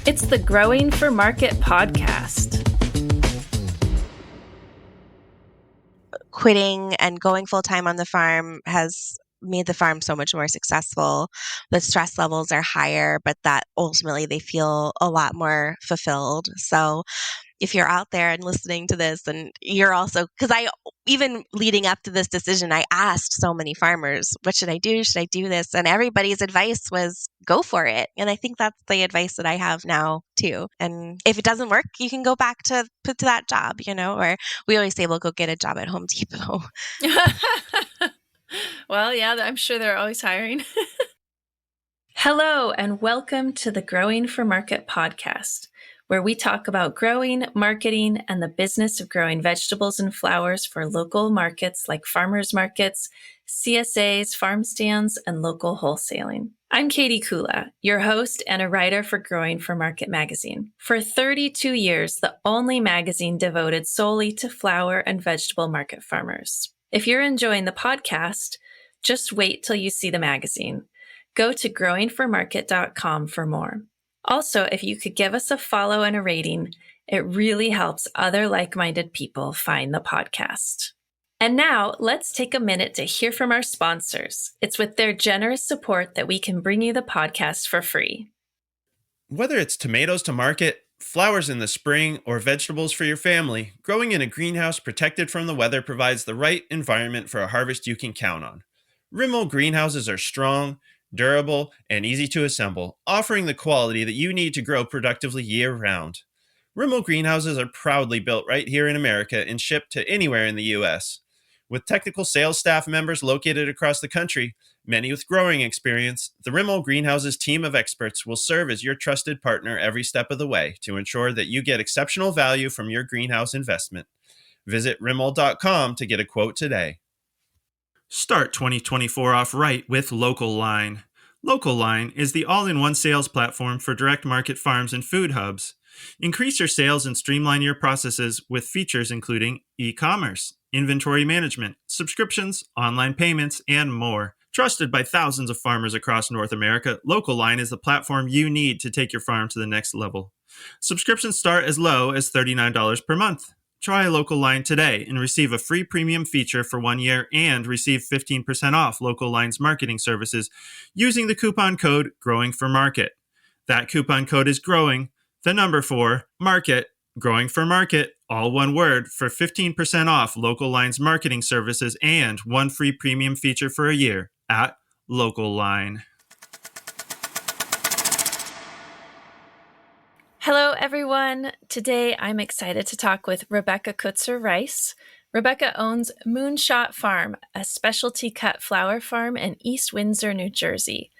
It's the Growing for Market podcast. Quitting and going full-time on the farm has made the farm so much more successful. The stress levels are higher, but that ultimately they feel a lot more fulfilled. So if you're out there and listening to this and you're also, because even leading up to this decision, I asked so many farmers, what should I do? Should I do this? And everybody's advice was go for it. And I think that's the advice that I have now too. And if it doesn't work, you can go back to that job, or we always say, we'll go get a job at Home Depot. Well, yeah, I'm sure they're always hiring. Hello, and welcome to the Growing for Market podcast, where we talk about growing, marketing, and the business of growing vegetables and flowers for local markets like farmers markets, CSAs, farm stands, and local wholesaling. I'm Katie Kula, your host and a writer for Growing for Market magazine. For 32 years, the only magazine devoted solely to flower and vegetable market farmers. If you're enjoying the podcast, just wait till you see the magazine. Go to growingformarket.com for more. Also, if you could give us a follow and a rating, it really helps other like-minded people find the podcast. And now, let's take a minute to hear from our sponsors. It's with their generous support that we can bring you the podcast for free. Whether it's tomatoes to market, flowers in the spring, or vegetables for your family, growing in a greenhouse protected from the weather provides the right environment for a harvest you can count on. Rimmel greenhouses are strong, durable, and easy to assemble, offering the quality that you need to grow productively year-round. Rimmel greenhouses are proudly built right here in America and shipped to anywhere in the U.S. With technical sales staff members located across the country, many with growing experience, the Rimmel Greenhouses team of experts will serve as your trusted partner every step of the way to ensure that you get exceptional value from your greenhouse investment. Visit Rimmel.com to get a quote today. Start 2024 off right with Local Line. Local Line is the all-in-one sales platform for direct market farms and food hubs. Increase your sales and streamline your processes with features including e-commerce, inventory management, subscriptions, online payments, and more. Trusted by thousands of farmers across North America, Local Line is the platform you need to take your farm to the next level. Subscriptions start as low as $39 per month. Try Local Line today and receive a free premium feature for 1 year and receive 15% off Local Line's marketing services using the coupon code GROWINGFORMARKET. That coupon code is GROWING, the number 4, market, Growing for Market, all one word, for 15% off Local Line's marketing services and 1 free premium feature for a year at Local Line. Hello, everyone. Today, I'm excited to talk with Rebecca Kutzer-Rice. Rebecca owns Moonshot Farm, a specialty cut flower farm in East Windsor, New Jersey.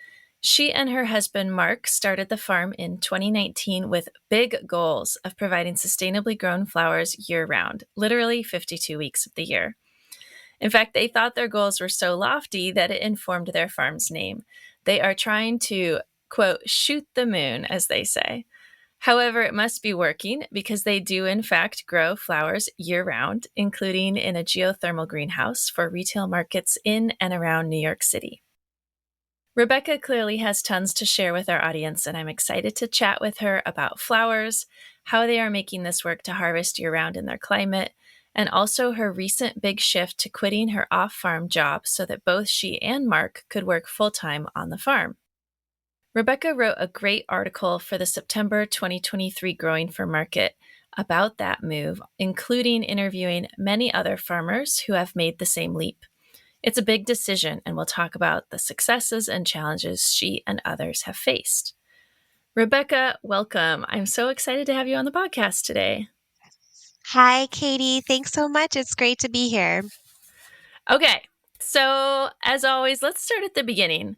She and her husband, Mark, started the farm in 2019 with big goals of providing sustainably grown flowers year-round, literally 52 weeks of the year. In fact, they thought their goals were so lofty that it informed their farm's name. They are trying to, quote, shoot the moon, as they say. However, it must be working because they do, in fact, grow flowers year-round, including in a geothermal greenhouse for retail markets in and around New York City. Rebecca clearly has tons to share with our audience, and I'm excited to chat with her about flowers, how they are making this work to harvest year-round in their climate, and also her recent big shift to quitting her off-farm job so that both she and Mark could work full-time on the farm. Rebecca wrote a great article for the September 2023 Growing for Market about that move, including interviewing many other farmers who have made the same leap. It's a big decision, and we'll talk about the successes and challenges she and others have faced. Rebecca, welcome. I'm so excited to have you on the podcast today. Hi, Katie. Thanks so much. It's great to be here. Okay, so as always, let's start at the beginning.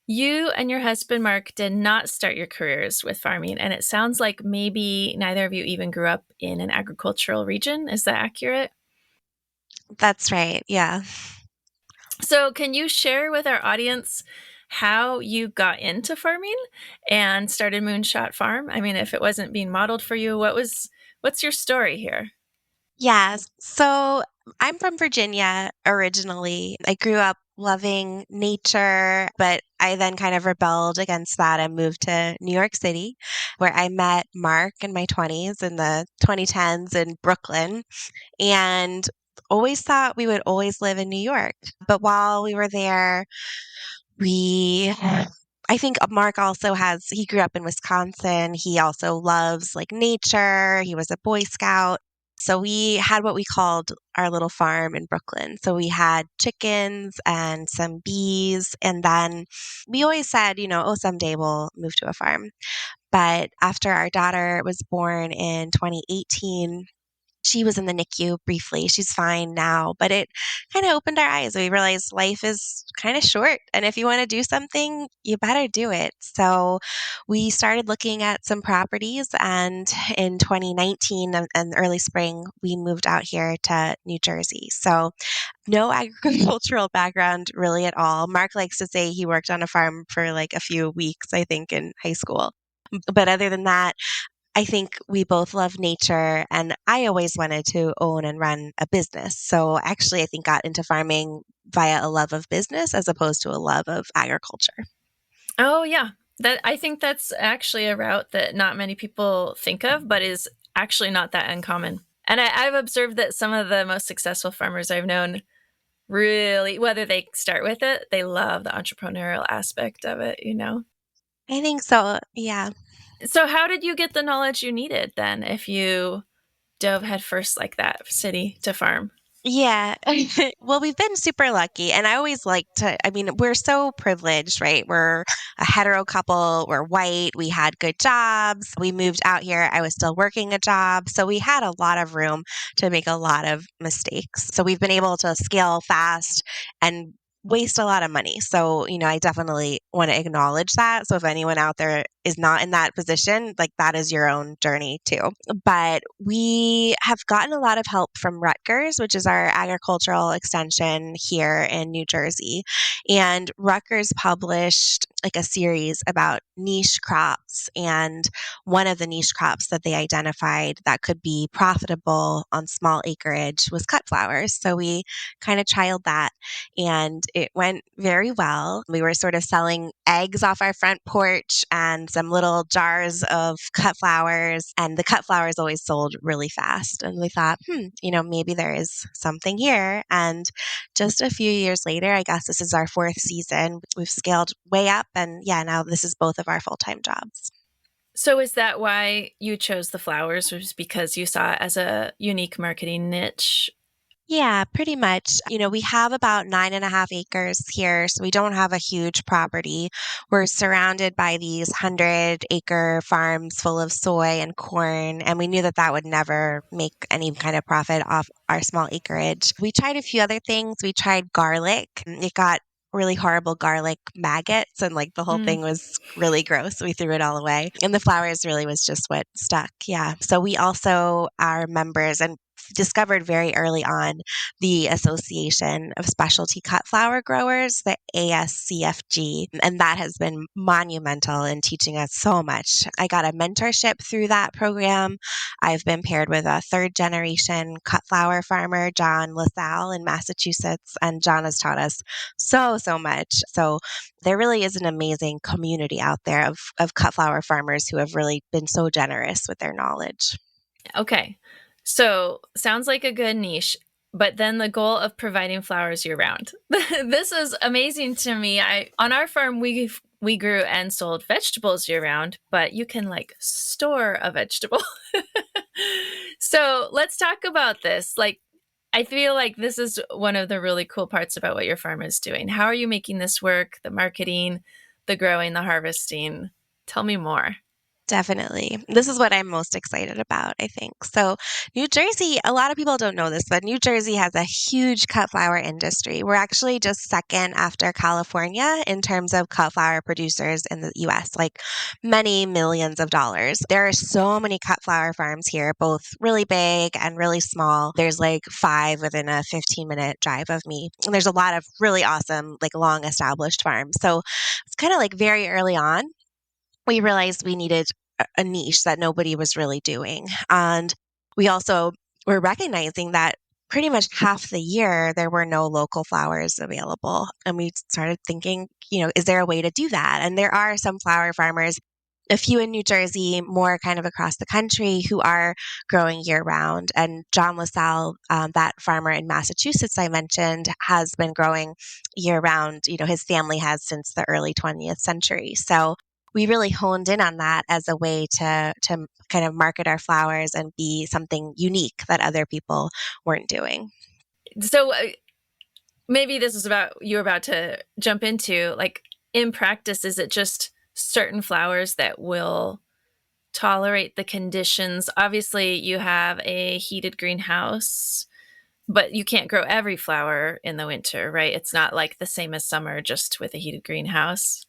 You and your husband, Mark, did not start your careers with farming, and it sounds like maybe neither of you even grew up in an agricultural region. Is that accurate? That's right. Yeah. So can you share with our audience how you got into farming and started Moonshot Farm? I mean, if it wasn't being modeled for you, what's your story here? Yeah. So I'm from Virginia originally. I grew up loving nature, but I then kind of rebelled against that and moved to New York City, where I met Mark in my 20s in the 2010s in Brooklyn, and always thought we would always live in New York. But while we were there, we I think Mark also he grew up in Wisconsin. He also loves like nature. He was a Boy Scout. So we had what we called our little farm in Brooklyn. So we had chickens and some bees. And then we always said, oh, someday we'll move to a farm. But after our daughter was born in 2018, she was in the NICU briefly. She's fine now, but it kind of opened our eyes. We realized life is kind of short. And if you want to do something, you better do it. So we started looking at some properties. And in 2019 and early spring, we moved out here to New Jersey. So no agricultural background really at all. Mark likes to say he worked on a farm for like a few weeks, I think, in high school. But other than that, I think we both love nature, and I always wanted to own and run a business. So actually, I think got into farming via a love of business as opposed to a love of agriculture. Oh, yeah. I think that's actually a route that not many people think of, but is actually not that uncommon. And I've observed that some of the most successful farmers I've known really, whether they start with it, they love the entrepreneurial aspect of it. I think so. Yeah. So, how did you get the knowledge you needed then if you dove headfirst like that, city to farm? Yeah. Well, we've been super lucky. And I always like I mean, we're so privileged, right? We're a hetero couple, we're white, we had good jobs. We moved out here, I was still working a job. So we had a lot of room to make a lot of mistakes. So we've been able to scale fast and waste a lot of money. So, I definitely want to acknowledge that. So if anyone out there is not in that position, like that is your own journey too. But we have gotten a lot of help from Rutgers, which is our agricultural extension here in New Jersey. And Rutgers published like a series about niche crops. And one of the niche crops that they identified that could be profitable on small acreage was cut flowers. So we kind of trialed that and it went very well. We were sort of selling eggs off our front porch and some little jars of cut flowers, and the cut flowers always sold really fast. And we thought, maybe there is something here. And just a few years later, I guess this is our fourth season, we've scaled way up. And yeah, now this is both of our full-time jobs. So, is that why you chose the flowers? Was because you saw it as a unique marketing niche? Yeah, pretty much. We have about 9.5 acres here, so we don't have a huge property. We're surrounded by these 100-acre farms full of soy and corn, and we knew that that would never make any kind of profit off our small acreage. We tried a few other things. We tried garlic. It got really horrible garlic maggots, and like the whole Mm. thing was really gross. We threw it all away. And the flowers really was just what stuck. Yeah. So we also are members and discovered very early on the Association of Specialty Cut Flower Growers, the ASCFG, and that has been monumental in teaching us so much. I got a mentorship through that program. I've been paired with a third generation cut flower farmer, John LaSalle in Massachusetts, and John has taught us so much. So there really is an amazing community out there of cut flower farmers who have really been so generous with their knowledge. Okay. So, sounds like a good niche, but then the goal of providing flowers year round. This is amazing to me. On our farm we grew and sold vegetables year round, but you can like store a vegetable. So, let's talk about this. Like, I feel like this is one of the really cool parts about what your farm is doing. How are you making this work? The marketing, the growing, the harvesting. Tell me more. Definitely. This is what I'm most excited about, I think. So, New Jersey, a lot of people don't know this, but New Jersey has a huge cut flower industry. We're actually just second after California in terms of cut flower producers in the US, like many millions of dollars. There are so many cut flower farms here, both really big and really small. There's like 5 within a 15-minute drive of me. And there's a lot of really awesome, like long established farms. So, it's kind of like very early on we realized we needed a niche that nobody was really doing. And we also were recognizing that pretty much half the year, there were no local flowers available. And we started thinking, is there a way to do that? And there are some flower farmers, a few in New Jersey, more kind of across the country, who are growing year round. And John LaSalle, that farmer in Massachusetts I mentioned, has been growing year round. His family has since the early 20th century. So we really honed in on that as a way to kind of market our flowers and be something unique that other people weren't doing. So maybe this is about you're about to jump into, like, in practice, is it just certain flowers that will tolerate the conditions? Obviously, you have a heated greenhouse, but you can't grow every flower in the winter, right? It's not like the same as summer just with a heated greenhouse.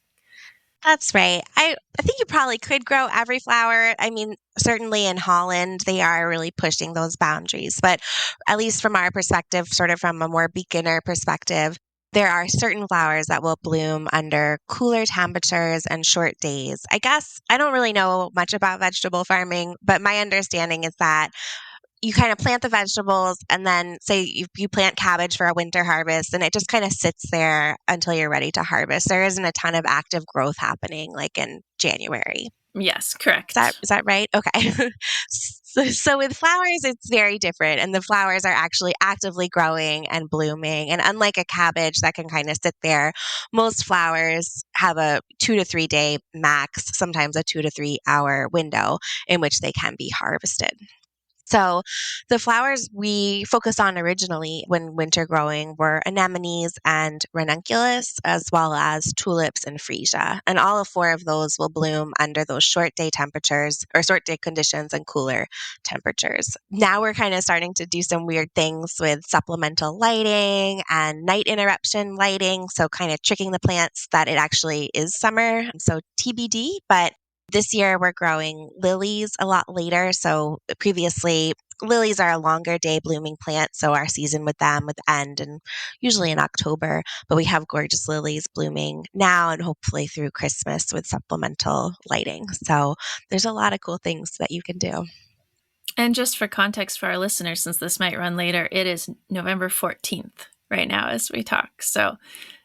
That's right. I think you probably could grow every flower. I mean, certainly in Holland, they are really pushing those boundaries. But at least from our perspective, sort of from a more beginner perspective, there are certain flowers that will bloom under cooler temperatures and short days. I guess I don't really know much about vegetable farming, but my understanding is that you kind of plant the vegetables and then say you plant cabbage for a winter harvest and it just kind of sits there until you're ready to harvest. There isn't a ton of active growth happening like in January. Yes, Is that correct. is that right? Okay. So with flowers, it's very different, and the flowers are actually actively growing and blooming. And unlike a cabbage that can kind of sit there, most flowers have a 2 to 3 day max, sometimes a 2 to 3 hour window in which they can be harvested. So the flowers we focused on originally when winter growing were anemones and ranunculus, as well as tulips and freesia. And all of four of those will bloom under those short day temperatures or short day conditions and cooler temperatures. Now we're kind of starting to do some weird things with supplemental lighting and night interruption lighting. So kind of tricking the plants that it actually is summer. So TBD, but this year, we're growing lilies a lot later. So previously, lilies are a longer day blooming plant. So our season with them would end and usually in October. But we have gorgeous lilies blooming now and hopefully through Christmas with supplemental lighting. So there's a lot of cool things that you can do. And just for context for our listeners, since this might run later, it is November 14th right now as we talk. So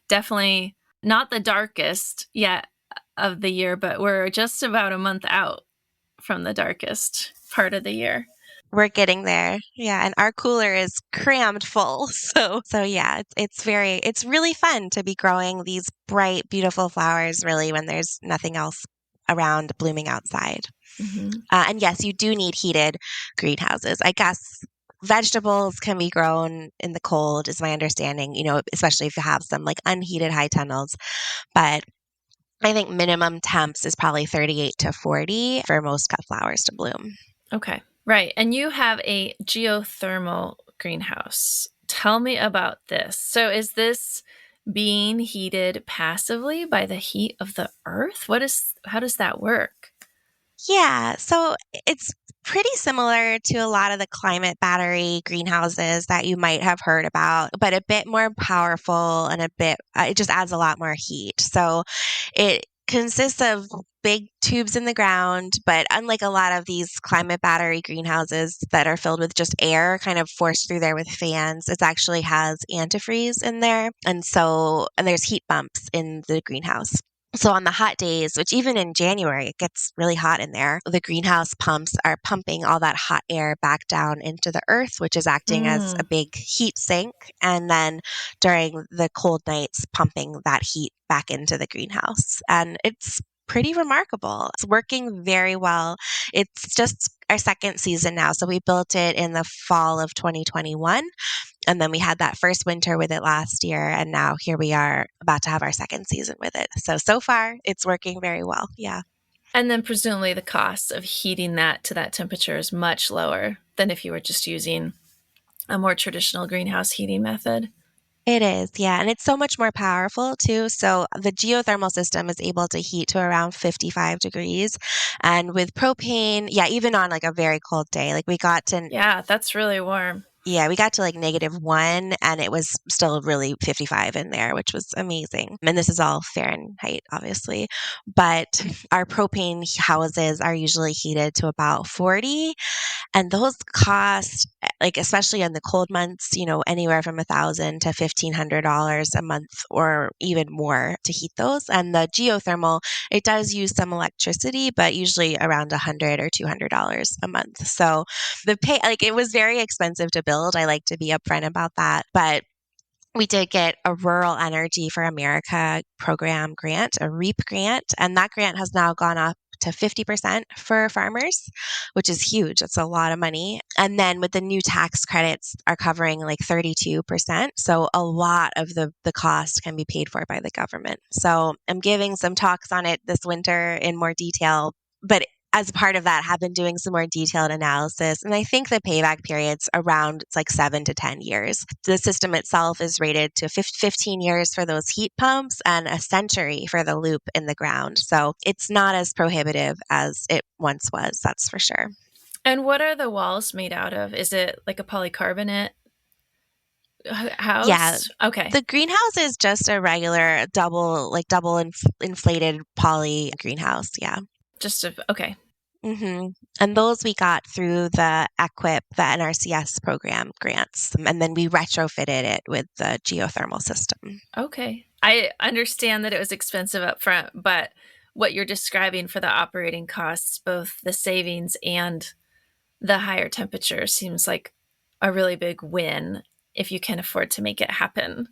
definitely not the darkest yet of the year, but we're just about a month out from the darkest part of the year. We're getting there. Yeah, and our cooler is crammed full. So yeah, it's really fun to be growing these bright, beautiful flowers really when there's nothing else around blooming outside. Mm-hmm. And yes, you do need heated greenhouses. I guess vegetables can be grown in the cold, is my understanding, especially if you have some like unheated high tunnels. But I think minimum temps is probably 38 to 40 for most cut flowers to bloom. Okay, right. And you have a geothermal greenhouse. Tell me about this. So is this being heated passively by the heat of the earth? How does that work? Yeah, so it's pretty similar to a lot of the climate battery greenhouses that you might have heard about, but a bit more powerful and it just adds a lot more heat. So it consists of big tubes in the ground, but unlike a lot of these climate battery greenhouses that are filled with just air kind of forced through there with fans, it actually has antifreeze in there. And there's heat pumps in the greenhouse. So on the hot days, which even in January, it gets really hot in there, the greenhouse pumps are pumping all that hot air back down into the earth, which is acting as a Mm. big heat sink. And then during the cold nights, pumping that heat back into the greenhouse. And it's pretty remarkable. It's working very well. It's just our second season now. So we built it in the fall of 2021. And then we had that first winter with it last year. And now here we are about to have our second season with it. So far, it's working very well. Yeah. And then presumably the cost of heating that to that temperature is much lower than if you were just using a more traditional greenhouse heating method. It is, yeah. And it's so much more powerful too. So the geothermal system is able to heat to around 55 degrees. And with propane, yeah, even on like a very cold day, like we got to Yeah, that's really warm. Yeah, we got to like -1 and it was still really 55 in there, which was amazing. And this is all Fahrenheit, obviously. But our propane houses are usually heated to about 40. And those cost, like, especially in the cold months, anywhere from $1,000 to $1,500 a month or even more to heat those. And the geothermal, it does use some electricity, but usually around $100 or $200 a month. So the pay, like, it was very expensive to build. I like to be upfront about that. But we did get a Rural Energy for America program grant, a REAP grant, and that grant has now gone up to 50% for farmers, which is huge. It's a lot of money. And then with the new tax credits are covering like 32%. So a lot of the cost can be paid for by the government. So I'm giving some talks on it this winter in more detail, but as part of that, have been doing some more detailed analysis. And I think the payback period's around, it's like 7 to 10 years. The system itself is rated to 15 years for those heat pumps and a century for the loop in the ground. So it's not as prohibitive as it once was, that's for sure. And what are the walls made out of? Is it like a polycarbonate house? Yeah. Okay. The greenhouse is just a regular double inflated poly greenhouse. Yeah. Okay. And those we got through the the NRCS program grants. And then we retrofitted it with the geothermal system. Okay. I understand that it was expensive up front, but what you're describing for the operating costs, both the savings and the higher temperature, seems like a really big win if you can afford to make it happen.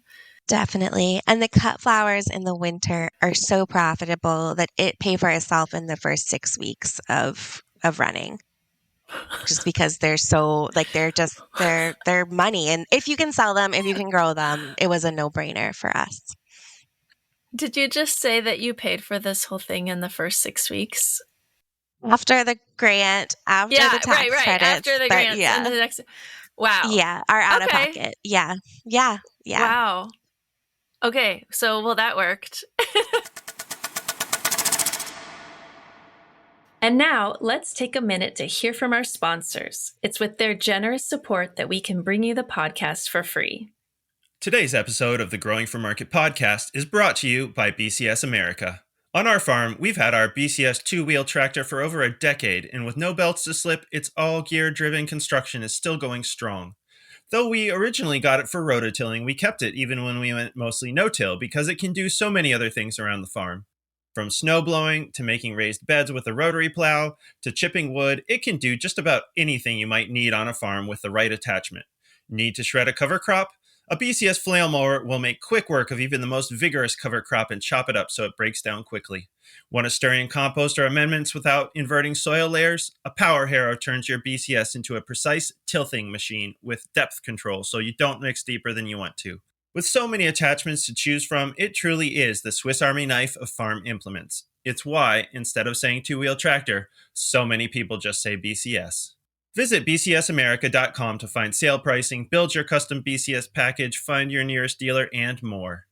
Definitely. And the cut flowers in the winter are so profitable that it pay for itself in the first 6 weeks of running. Just because they're so they're money. And if you can sell them, if you can grow them, it was a no-brainer for us. Did you just say that you paid for this whole thing in the first 6 weeks? After the grant, after the tax right. credits, After the grants and the next. Wow. Yeah, our out of Okay. pocket. Yeah. Wow. Okay, so well, that worked. And now let's take a minute to hear from our sponsors. It's with their generous support that we can bring you the podcast for free. Today's episode of the Growing for Market podcast is brought to you by BCS America. On our farm, we've had our BCS two-wheel tractor for over a decade, and with no belts to slip, its all-gear-driven construction is still going strong. Though we originally got it for rototilling, we kept it even when we went mostly no-till because it can do so many other things around the farm. From snow blowing to making raised beds with a rotary plow to chipping wood, it can do just about anything you might need on a farm with the right attachment. Need to shred a cover crop? A BCS flail mower will make quick work of even the most vigorous cover crop and chop it up so it breaks down quickly. Want to stir in compost or amendments without inverting soil layers? A power harrow turns your BCS into a precise tilthing machine with depth control so you don't mix deeper than you want to. With so many attachments to choose from, it truly is the Swiss Army knife of farm implements. It's why, instead of saying two-wheel tractor, so many people just say BCS. Visit bcsamerica.com to find sale pricing, build your custom BCS package, find your nearest dealer, and more.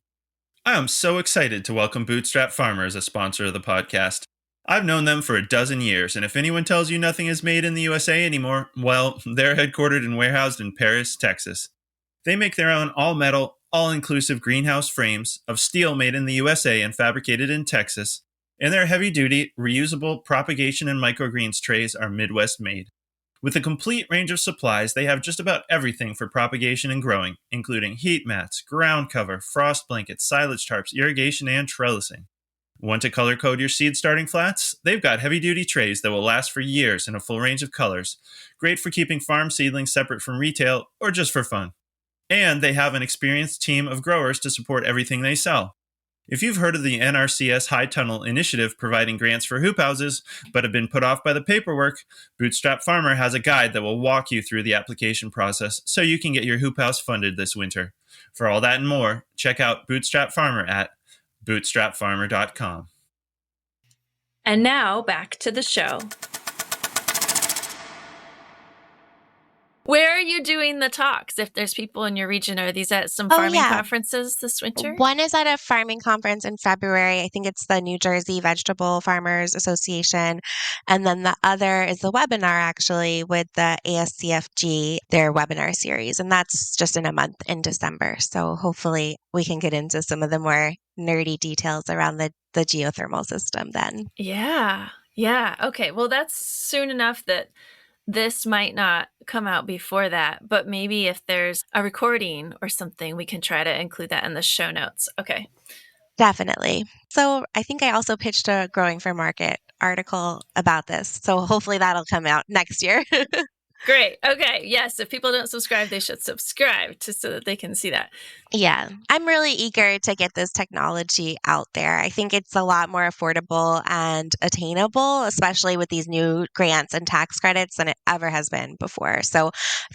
I am so excited to welcome Bootstrap Farmer as a sponsor of the podcast. I've known them for a dozen years, and if anyone tells you nothing is made in the USA anymore, well, they're headquartered and warehoused in Paris, Texas. They make their own all-metal, all-inclusive greenhouse frames of steel made in the USA and fabricated in Texas, and their heavy-duty, reusable propagation and microgreens trays are Midwest-made. With a complete range of supplies, they have just about everything for propagation and growing, including heat mats, ground cover, frost blankets, silage tarps, irrigation, and trellising. Want to color code your seed starting flats? They've got heavy-duty trays that will last for years in a full range of colors, great for keeping farm seedlings separate from retail or just for fun. And they have an experienced team of growers to support everything they sell. If you've heard of the NRCS High Tunnel Initiative providing grants for hoop houses, but have been put off by the paperwork, Bootstrap Farmer has a guide that will walk you through the application process so you can get your hoop house funded this winter. For all that and more, check out Bootstrap Farmer at bootstrapfarmer.com. And now back to the show. Where are you doing the talks? If there's people in your region, are these at some Oh, farming yeah. conferences this winter? One is at a farming conference in February. I think it's the New Jersey Vegetable Farmers Association. And then the other is a webinar actually with the ASCFG, their webinar series. And that's just in a month in December. So hopefully we can get into some of the more nerdy details around the geothermal system then. Yeah. Yeah. Okay. Well, that's soon enough that this might not come out before that, but maybe if there's a recording or something, we can try to include that in the show notes. Okay. Definitely. So I think I also pitched a Growing for Market article about this. So hopefully that'll come out next year. Great. Okay. Yes. If people don't subscribe, they should subscribe so that they can see that. Yeah, I'm really eager to get this technology out there. I think it's a lot more affordable and attainable, especially with these new grants and tax credits than it ever has been before. So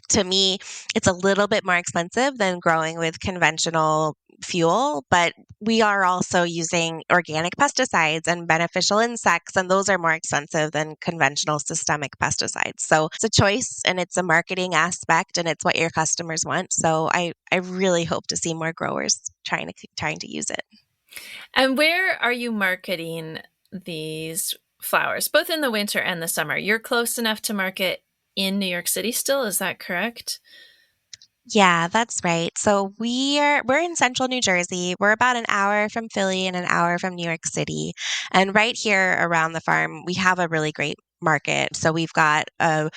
to me, it's a little bit more expensive than growing with conventional fuel, but we are also using organic pesticides and beneficial insects, and those are more expensive than conventional systemic pesticides. So it's a choice and it's a marketing aspect and it's what your customers want. So I really hope to see more growers trying to use it. And where are you marketing these flowers, both in the winter and the summer? You're close enough to market in New York City still, is that correct? Yeah, that's right. So we're in central New Jersey. We're about an hour from Philly and an hour from New York City. And right here around the farm, we have a really great market. So we've got a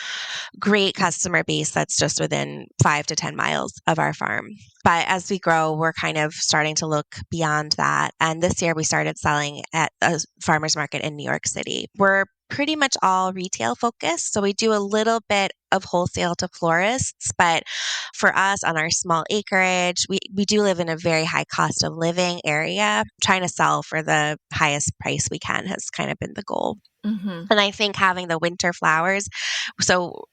great customer base that's just within 5 to 10 miles of our farm. But as we grow, we're kind of starting to look beyond that. And this year we started selling at a farmer's market in New York City. We're pretty much all retail focused. So we do a little bit of wholesale to florists, but for us on our small acreage, we do live in a very high cost of living area. Trying to sell for the highest price we can has kind of been the goal. Mm-hmm. And I think having the winter flowers, so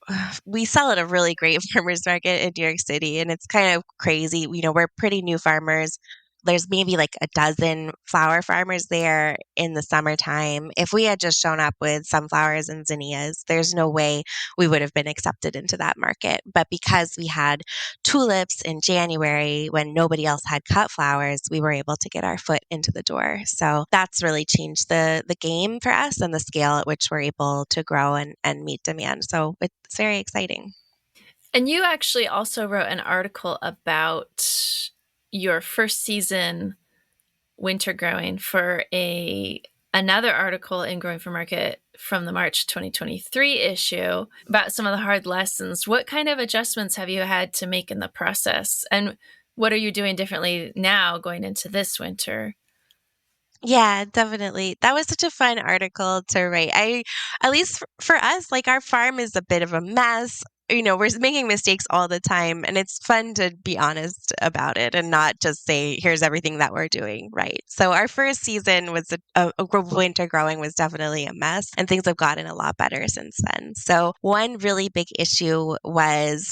we sell at a really great farmers market in New York City, and it's kind of crazy. We're pretty new farmers. There's maybe like a dozen flower farmers there in the summertime. If we had just shown up with sunflowers and zinnias, there's no way we would have been accepted into that market. But because we had tulips in January when nobody else had cut flowers, we were able to get our foot into the door. So that's really changed the game for us and the scale at which we're able to grow and meet demand. So it's very exciting. And you actually also wrote an article about your first season winter growing for another article in Growing for Market from the March 2023 issue about some of the hard lessons. What kind of adjustments have you had to make in the process? And what are you doing differently now going into this winter? Yeah, definitely. That was such a fun article to write. At least for us, like our farm is a bit of a mess. We're making mistakes all the time, and it's fun to be honest about it and not just say, here's everything that we're doing right. So, our first season was winter growing was definitely a mess, and things have gotten a lot better since then. So, one really big issue was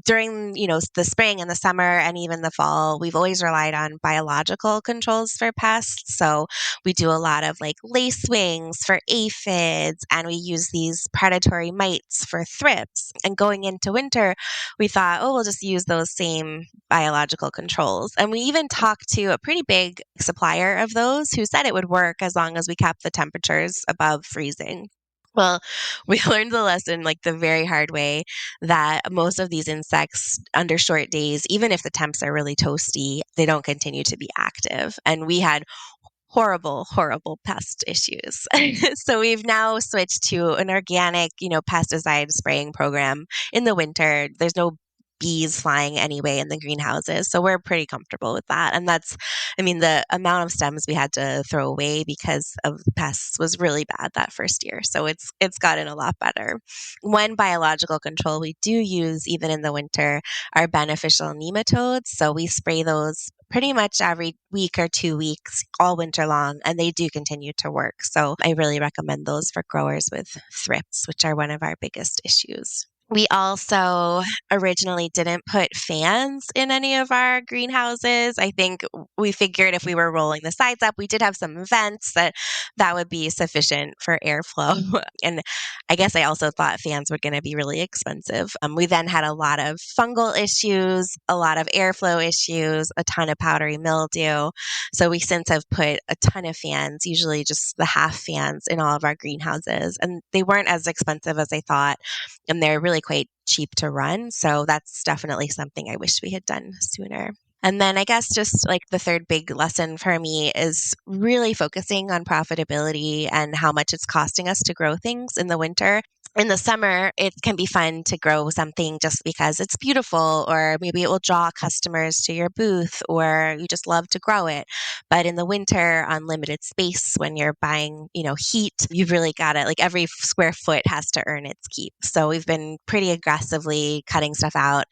during, the spring and the summer and even the fall, we've always relied on biological controls for pests. So, we do a lot of like lace wings for aphids, and we use these predatory mites for thrips. And going into winter, we thought, oh, we'll just use those same biological controls. And we even talked to a pretty big supplier of those who said it would work as long as we kept the temperatures above freezing. Well, we learned the lesson like the very hard way that most of these insects, under short days, even if the temps are really toasty, they don't continue to be active. And we had horrible, horrible pest issues. So we've now switched to an organic, pesticide spraying program in the winter. There's no bees flying anyway in the greenhouses. So we're pretty comfortable with that. And the amount of stems we had to throw away because of pests was really bad that first year. So it's gotten a lot better. One biological control we do use even in the winter are beneficial nematodes. So we spray those pretty much every week or 2 weeks all winter long, and they do continue to work. So I really recommend those for growers with thrips, which are one of our biggest issues. We also originally didn't put fans in any of our greenhouses. I think we figured if we were rolling the sides up, we did have some vents that would be sufficient for airflow. And I guess I also thought fans were going to be really expensive. We then had a lot of fungal issues, a lot of airflow issues, a ton of powdery mildew. So we since have put a ton of fans, usually just the half fans in all of our greenhouses. And they weren't as expensive as I thought, and they're really quite cheap to run. So that's definitely something I wish we had done sooner. And then I guess just like the third big lesson for me is really focusing on profitability and how much it's costing us to grow things in the winter. In the summer, it can be fun to grow something just because it's beautiful, or maybe it will draw customers to your booth, or you just love to grow it. But in the winter, on limited space, when you're buying, heat, you've really got to, like, every square foot has to earn its keep. So we've been pretty aggressively cutting stuff out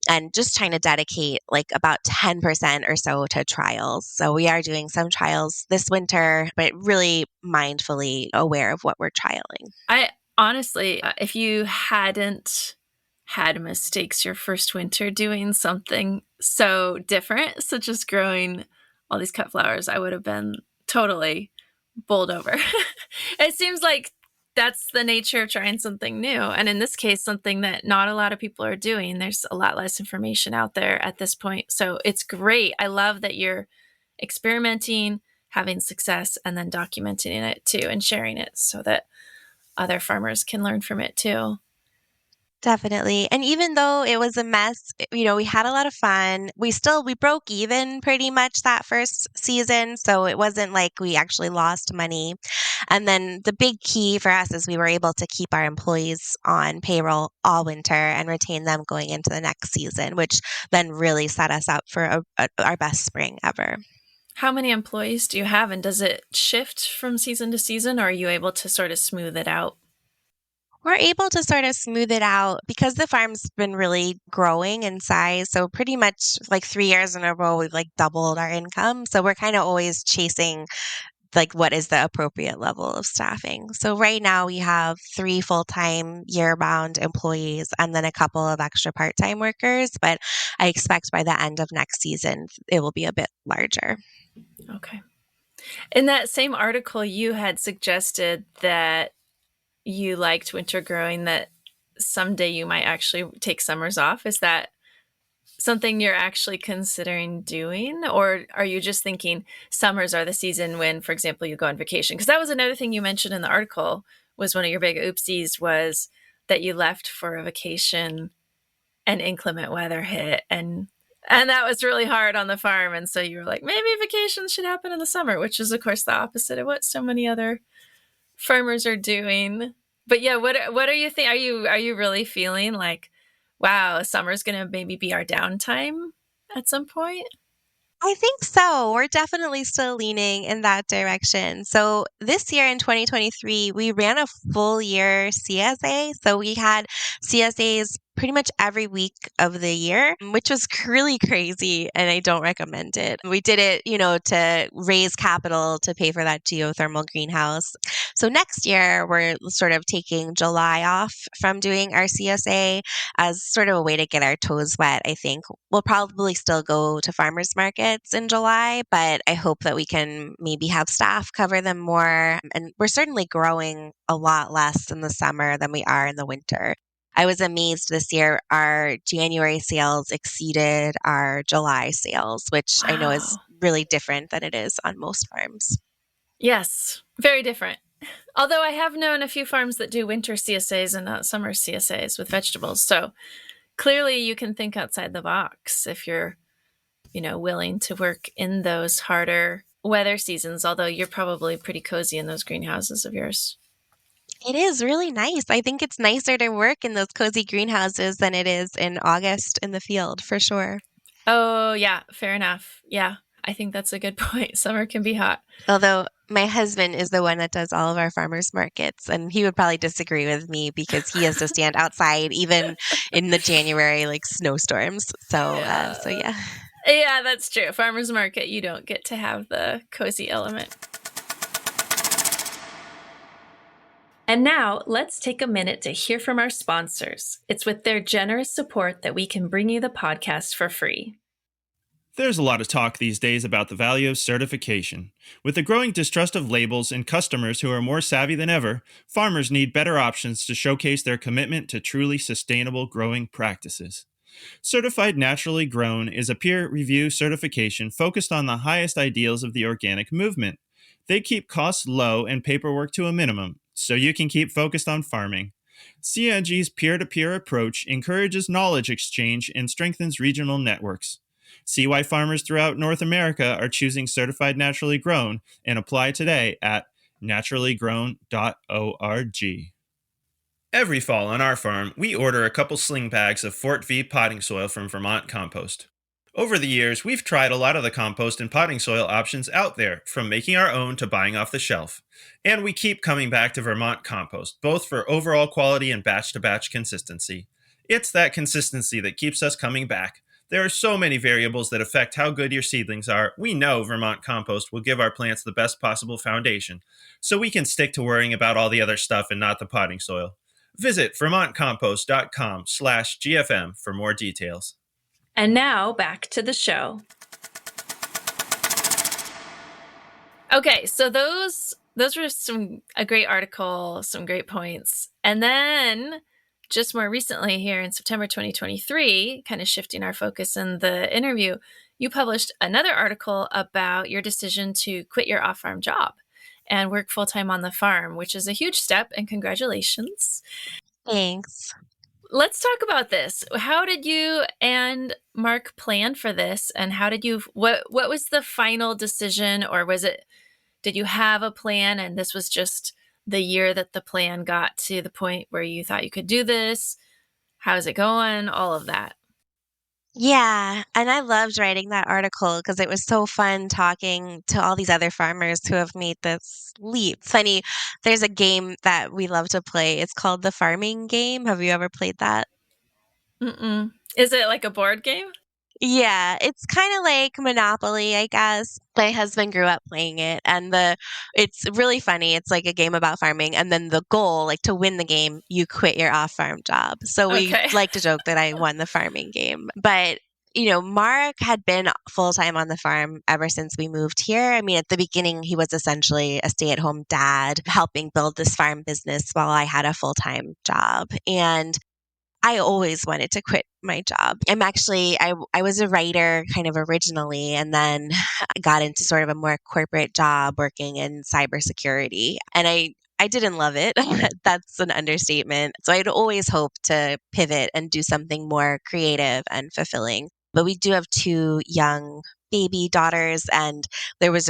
and just trying to dedicate like about 10% or so to trials. So we are doing some trials this winter, but really mindfully aware of what we're trialing. I honestly, if you hadn't had mistakes your first winter doing something so different, such as growing all these cut flowers, I would have been totally bowled over. It seems like that's the nature of trying something new. And in this case, something that not a lot of people are doing. There's a lot less information out there at this point. So it's great. I love that you're experimenting, having success, and then documenting it too and sharing it so that other farmers can learn from it too. Definitely. And even though it was a mess, we had a lot of fun. We broke even pretty much that first season. So it wasn't like we actually lost money. And then the big key for us is we were able to keep our employees on payroll all winter and retain them going into the next season, which then really set us up for our best spring ever. How many employees do you have, and does it shift from season to season, or are you able to sort of smooth it out? We're able to sort of smooth it out because the farm's been really growing in size. So pretty much like 3 years in a row, we've like doubled our income. So we're kind of always chasing like what is the appropriate level of staffing. So right now we have 3 full-time year-round employees and then a couple of extra part-time workers. But I expect by the end of next season, it will be a bit larger. Okay. In that same article, you had suggested that you liked winter growing, that someday you might actually take summers off. Is that something you're actually considering doing? Or are you just thinking summers are the season when, for example, you go on vacation? Because that was another thing you mentioned in the article, was one of your big oopsies was that you left for a vacation and inclement weather hit, and that was really hard on the farm. And so you were like, maybe vacations should happen in the summer, which is of course the opposite of what so many other farmers are doing. But yeah, what are you think? Are you really feeling like, wow, summer's gonna maybe be our downtime at some point? I think so. We're definitely still leaning in that direction. So this year in 2023, we ran a full year CSA. So we had CSAs pretty much every week of the year, which was really crazy, and I don't recommend it. We did it, to raise capital to pay for that geothermal greenhouse. So next year, we're sort of taking July off from doing our CSA as sort of a way to get our toes wet, I think. We'll probably still go to farmers markets in July, but I hope that we can maybe have staff cover them more. And we're certainly growing a lot less in the summer than we are in the winter. I was amazed this year, our January sales exceeded our July sales, which I know is Wow. really different than it is on most farms. Yes, very different. Although I have known a few farms that do winter CSAs and not summer CSAs with vegetables. So clearly you can think outside the box if you're, willing to work in those harder weather seasons, although you're probably pretty cozy in those greenhouses of yours. It is really nice. I think it's nicer to work in those cozy greenhouses than it is in August in the field, for sure. Oh, yeah, fair enough. Yeah, I think that's a good point. Summer can be hot. Although my husband is the one that does all of our farmers markets, and he would probably disagree with me because he has to stand outside even in the January like snowstorms. So Yeah. yeah. Yeah, that's true. Farmers market, you don't get to have the cozy element. And now let's take a minute to hear from our sponsors. It's with their generous support that we can bring you the podcast for free. There's a lot of talk these days about the value of certification. With the growing distrust of labels and customers who are more savvy than ever, farmers need better options to showcase their commitment to truly sustainable growing practices. Certified Naturally Grown is a peer review certification focused on the highest ideals of the organic movement. They keep costs low and paperwork to a minimum, so you can keep focused on farming. CNG's peer to peer approach encourages knowledge exchange and strengthens regional networks. See why farmers throughout North America are choosing Certified Naturally Grown and apply today at naturallygrown.org. Every fall on our farm, we order a couple sling bags of Fort V potting soil from Vermont Compost. Over the years, we've tried a lot of the compost and potting soil options out there, from making our own to buying off the shelf. And we keep coming back to Vermont Compost, both for overall quality and batch-to-batch consistency. It's that consistency that keeps us coming back. There are so many variables that affect how good your seedlings are. We know Vermont Compost will give our plants the best possible foundation, so we can stick to worrying about all the other stuff and not the potting soil. Visit vermontcompost.com/GFM for more details. And now back to the show. Okay, so those were a great article, some great points. And then just more recently here in September 2023, kind of shifting our focus in the interview, you published another article about your decision to quit your off-farm job and work full-time on the farm, which is a huge step, and congratulations. Thanks. Let's talk about this. How did you and Mark plan for this, and how did you, what was the final decision, or did you have a plan and this was just the year that the plan got to the point where you thought you could do this? How's it going? All of that. Yeah, and I loved writing that article because it was so fun talking to all these other farmers who have made this leap. Funny, there's a game that we love to play. It's called the farming game. Have you ever played that? Mm-mm. Is it like a board game? Yeah, it's kind of like Monopoly, I guess. My husband grew up playing it, and it's really funny. It's like a game about farming, and then the goal, like to win the game, you quit your off-farm job. So we Okay. like to joke that I won the farming game. But Mark had been full-time on the farm ever since we moved here. I mean, at the beginning, he was essentially a stay-at-home dad, helping build this farm business while I had a full-time job. And I always wanted to quit my job. I was a writer kind of originally, and then I got into sort of a more corporate job working in cybersecurity. And I didn't love it. That's an understatement. So I'd always hoped to pivot and do something more creative and fulfilling. But we do have two young baby daughters, and it was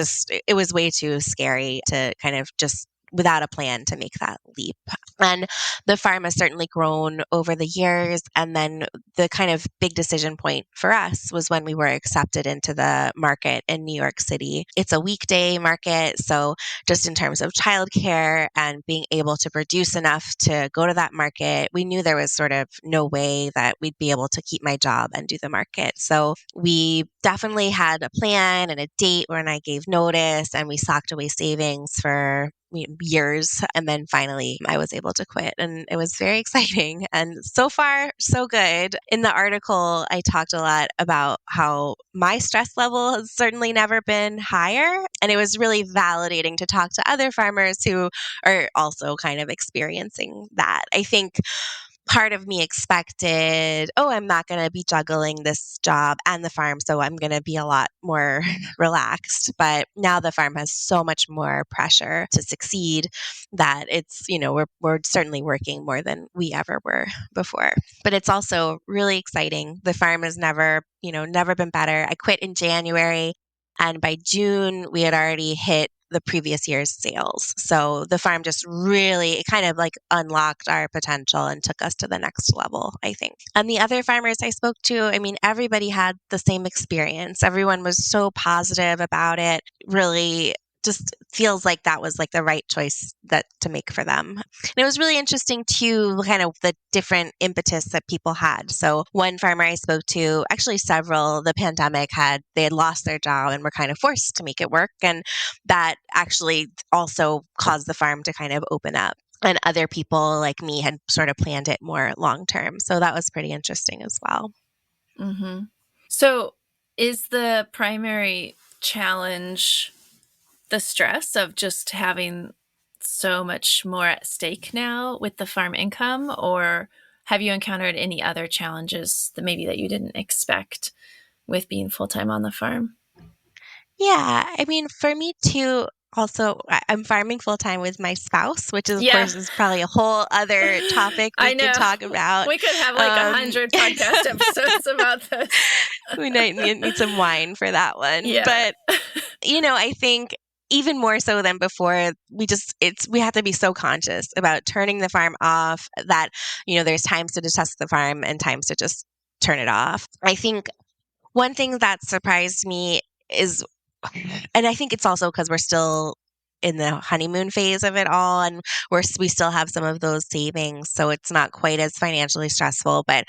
way too scary to kind of just without a plan to make that leap. And the farm has certainly grown over the years. And then the kind of big decision point for us was when we were accepted into the market in New York City. It's a weekday market. So just in terms of childcare and being able to produce enough to go to that market, we knew there was sort of no way that we'd be able to keep my job and do the market. So we definitely had a plan and a date when I gave notice, and we socked away savings for years. And then finally I was able to quit, and it was very exciting. And so far, so good. In the article, I talked a lot about how my stress level has certainly never been higher. And it was really validating to talk to other farmers who are also kind of experiencing that. I think part of me expected, oh, I'm not going to be juggling this job and the farm, so I'm going to be a lot more relaxed. But now the farm has so much more pressure to succeed that we're certainly working more than we ever were before. But it's also really exciting. The farm has never been better. I quit in January, and by June, we had already hit the previous year's sales. So the farm just really, it kind of like unlocked our potential and took us to the next level, I think. And the other farmers I spoke to, I mean, everybody had the same experience. Everyone was so positive about it. Really just feels like that was like the right choice to make for them. And it was really interesting too, kind of the different impetus that people had. So one farmer I spoke to, actually several, the pandemic they had lost their job and were kind of forced to make it work. And that actually also caused the farm to kind of open up. And other people like me had sort of planned it more long term. So that was pretty interesting as well. Mm-hmm. So, is the primary challenge the stress of just having so much more at stake now with the farm income, or have you encountered any other challenges that maybe that you didn't expect with being full-time on the farm? Yeah, I mean, for me too, also, I'm farming full time with my spouse, which is, of Yeah. course, is probably a whole other topic we I could know. talk about. We could have like Um, 100 podcast episodes about this. we might need some wine for that one. Yeah. But, I think even more so than before, we have to be so conscious about turning the farm off that, there's times to just the farm and times to just turn it off. I think one thing that surprised me is, and I think it's also because we're still in the honeymoon phase of it all, and we still have some of those savings, so it's not quite as financially stressful. But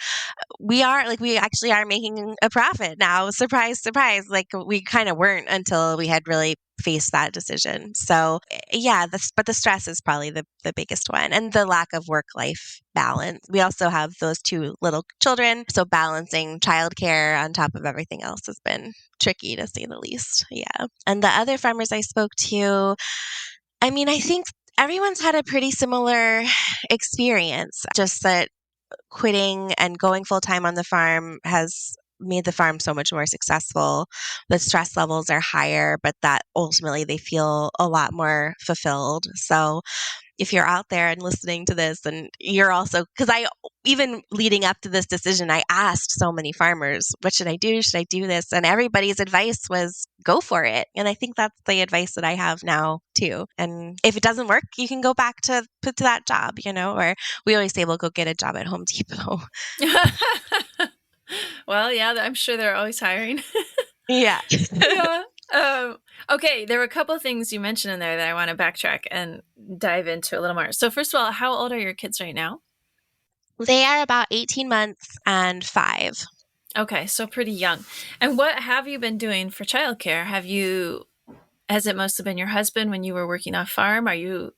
we actually are making a profit now. Surprise, surprise! Like we kind of weren't until we had really faced that decision. So yeah, but the stress is probably the biggest one, and the lack of work life balance. We also have those two little children, so balancing childcare on top of everything else has been tricky to say the least. Yeah, and the other farmers I spoke to, I mean, I think everyone's had a pretty similar experience. Just that quitting and going full time on the farm has made the farm so much more successful. The stress levels are higher, but that ultimately they feel a lot more fulfilled. So if you're out there and listening to this and you're also, because I, even leading up to this decision, I asked so many farmers, what should I do? Should I do this? And everybody's advice was go for it. And I think that's the advice that I have now too. And if it doesn't work, you can go back to that job, or we always say, we'll go get a job at Home Depot. Well, yeah, I'm sure they're always hiring. Yeah. Yeah. Okay, there were a couple of things you mentioned in there that I want to backtrack and dive into a little more. So, first of all, how old are your kids right now? They are about 18 months and 5. Okay, so pretty young. And what have you been doing for childcare? Has it mostly been your husband when you were working off farm? Are you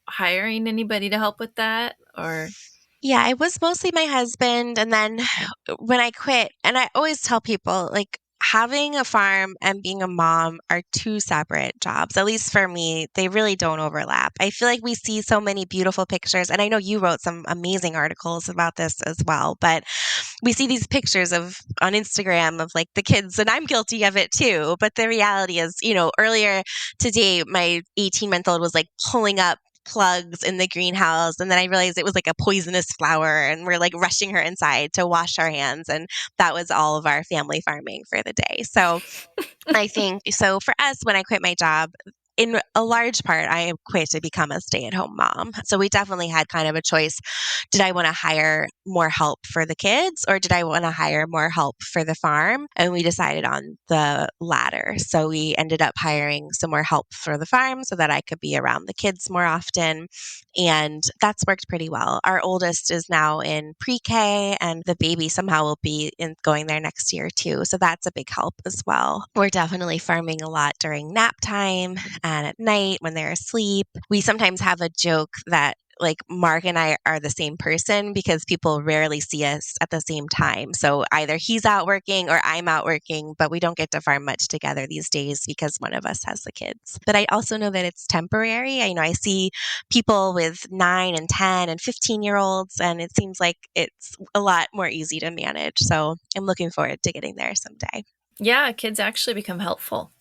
hiring anybody to help with that? Or, Yeah, it was mostly my husband. And then when I quit, and I always tell people, like, having a farm and being a mom are two separate jobs. At least for me, they really don't overlap. I feel like we see so many beautiful pictures, and I know you wrote some amazing articles about this as well, but we see these pictures on Instagram of like the kids, and I'm guilty of it too. But the reality is, earlier today, my 18-month-old was like pulling up plugs in the greenhouse, and then I realized it was like a poisonous flower, and we're like rushing her inside to wash our hands, and that was all of our family farming for the day. So I think so for us, when I quit my job, in a large part, I quit to become a stay at home mom. So we definitely had kind of a choice. Did I want to hire more help for the kids, or did I want to hire more help for the farm? And we decided on the latter. So we ended up hiring some more help for the farm so that I could be around the kids more often. And that's worked pretty well. Our oldest is now in pre K, and the baby somehow will be going there next year too. So that's a big help as well. We're definitely farming a lot during nap time and at night when they're asleep. We sometimes have a joke that like Mark and I are the same person because people rarely see us at the same time. So either he's out working or I'm out working, but we don't get to farm much together these days because one of us has the kids. But I also know that it's temporary. I see people with 9 and 10 and 15-year-olds, and it seems like it's a lot more easy to manage. So I'm looking forward to getting there someday. yeah, kids actually become helpful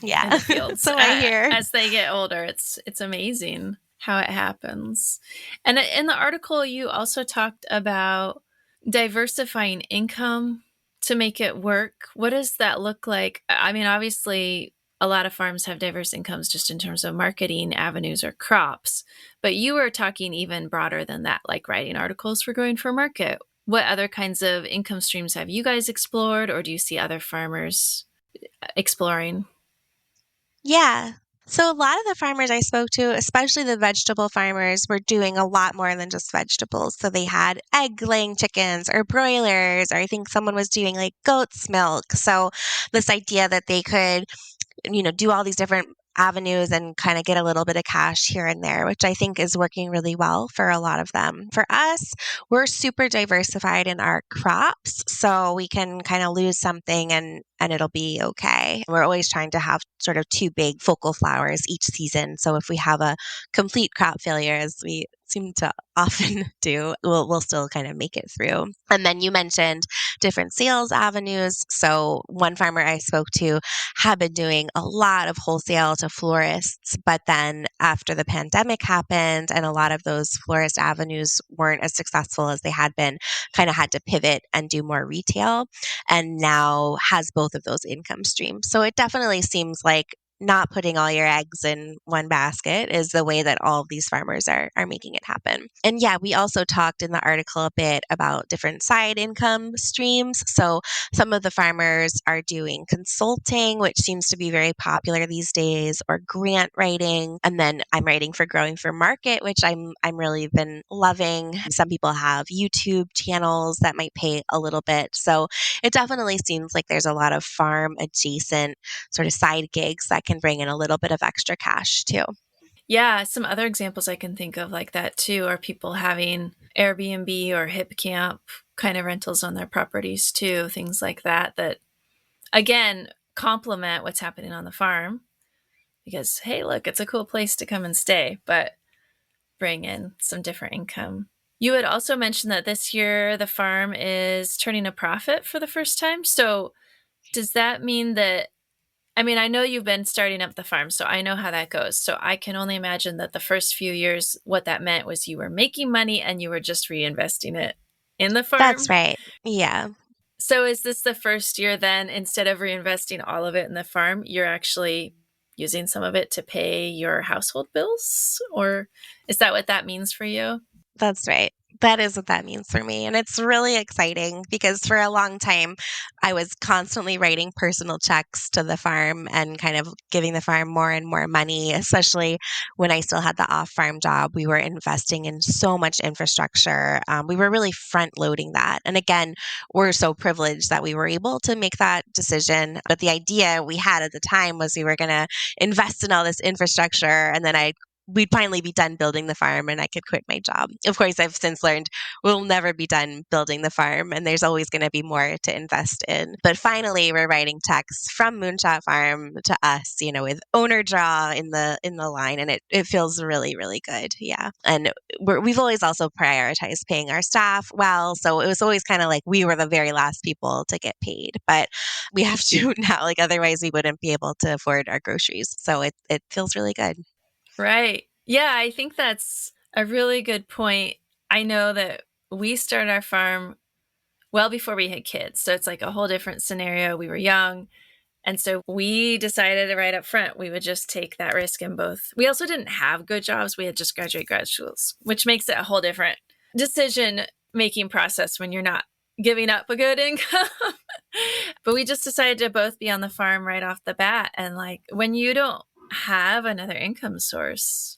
in Yeah. the fields So I hear. as they get older. It's amazing how it happens. And in the article, you also talked about diversifying income to make it work. What does that look like? I mean, obviously, a lot of farms have diverse incomes just in terms of marketing avenues or crops, but you were talking even broader than that, like writing articles for Growing for Market. What other kinds of income streams have you guys explored, or do you see other farmers exploring? Yeah. So a lot of the farmers I spoke to, especially the vegetable farmers, were doing a lot more than just vegetables. So they had egg-laying chickens or broilers, or I think someone was doing like goat's milk. So this idea that they could, do all these different avenues and kind of get a little bit of cash here and there, which I think is working really well for a lot of them. For us, we're super diversified in our crops, so we can kind of lose something and it'll be okay. We're always trying to have sort of two big focal flowers each season. So if we have a complete crop failure, as we seem to often do, we'll still kind of make it through. And then you mentioned different sales avenues. So one farmer I spoke to had been doing a lot of wholesale to florists, but then after the pandemic happened and a lot of those florist avenues weren't as successful as they had been, kind of had to pivot and do more retail, and now has both of those income streams. So it definitely seems like not putting all your eggs in one basket is the way that all of these farmers are making it happen. And yeah, we also talked in the article a bit about different side income streams. So some of the farmers are doing consulting, which seems to be very popular these days, or grant writing. And then I'm writing for Growing for Market, which I'm really been loving. Some people have YouTube channels that might pay a little bit. So it definitely seems like there's a lot of farm adjacent sort of side gigs that can bring in a little bit of extra cash too. Yeah, some other examples I can think of like that too are people having Airbnb or hip camp kind of rentals on their properties too, things like that, that again complement what's happening on the farm because, hey, look, it's a cool place to come and stay, but bring in some different income. You had also mentioned that this year the farm is turning a profit for the first time. So does that mean that, I mean, I know you've been starting up the farm, so I know how that goes. So I can only imagine that the first few years, what that meant was you were making money and you were just reinvesting it in the That's farm. right. Yeah. So is this the first year then, instead of reinvesting all of it in the farm, you're actually using some of it to pay your household bills? Or is that what that means for you? That's right. That is what that means for me. And it's really exciting because for a long time, I was constantly writing personal checks to the farm and kind of giving the farm more and more money, especially when I still had the off farm job. We were investing in so much infrastructure. We were really front loading that. And again, we're so privileged that we were able to make that decision. But the idea we had at the time was we were going to invest in all this infrastructure and then we'd finally be done building the farm and I could quit my job. Of course, I've since learned we'll never be done building the farm and there's always going to be more to invest in. But finally, we're writing checks from Moonshot Farm to us, with owner draw in the line, and it feels really, really good. Yeah. And we've always also prioritized paying our staff well. So it was always kind of like we were the very last people to get paid. But we have to now, like otherwise we wouldn't be able to afford our groceries. So it feels really good. Right. Yeah, I think that's a really good point. I know that we started our farm well before we had kids. So it's like a whole different scenario. We were young. And so we decided right up front, we would just take that risk in both. We also didn't have good jobs. We had just graduated grad schools, which makes it a whole different decision making process when you're not giving up a good income. But we just decided to both be on the farm right off the bat. And like when you don't have another income source,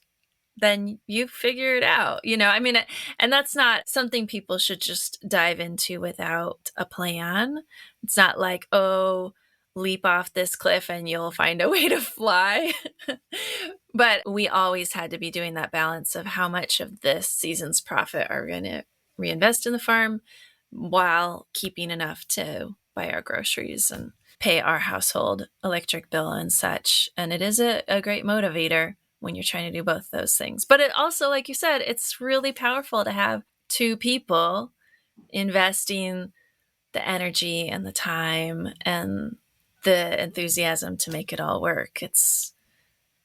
then you figure it out, I mean, and that's not something people should just dive into without a plan. It's not like, oh, leap off this cliff and you'll find a way to fly. But we always had to be doing that balance of how much of this season's profit are we going to reinvest in the farm while keeping enough to buy our groceries and pay our household electric bill and such. And it is a great motivator when you're trying to do both those things. But it also, like you said, it's really powerful to have two people investing the energy and the time and the enthusiasm to make it all work. It's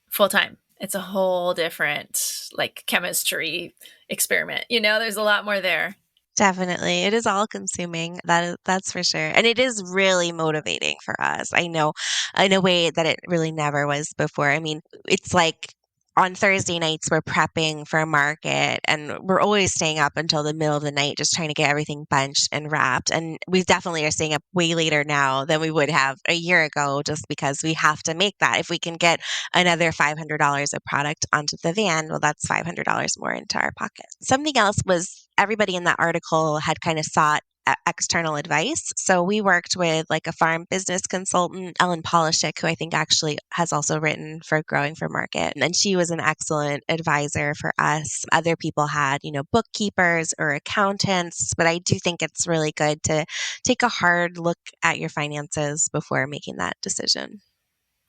full time. It's a whole different like chemistry experiment. There's a lot more there. Definitely. It is all consuming. That's for sure. And it is really motivating for us. I know in a way that it really never was before. I mean, it's like on Thursday nights we're prepping for a market and we're always staying up until the middle of the night just trying to get everything bunched and wrapped. And we definitely are staying up way later now than we would have a year ago just because we have to make that. If we can get another $500 of product onto the van, well, that's $500 more into our pocket. Something else was everybody in that article had kind of sought external advice. So we worked with like a farm business consultant, Ellen Polishik, who I think actually has also written for Growing for Market. And she was an excellent advisor for us. Other people had, bookkeepers or accountants, but I do think it's really good to take a hard look at your finances before making that decision.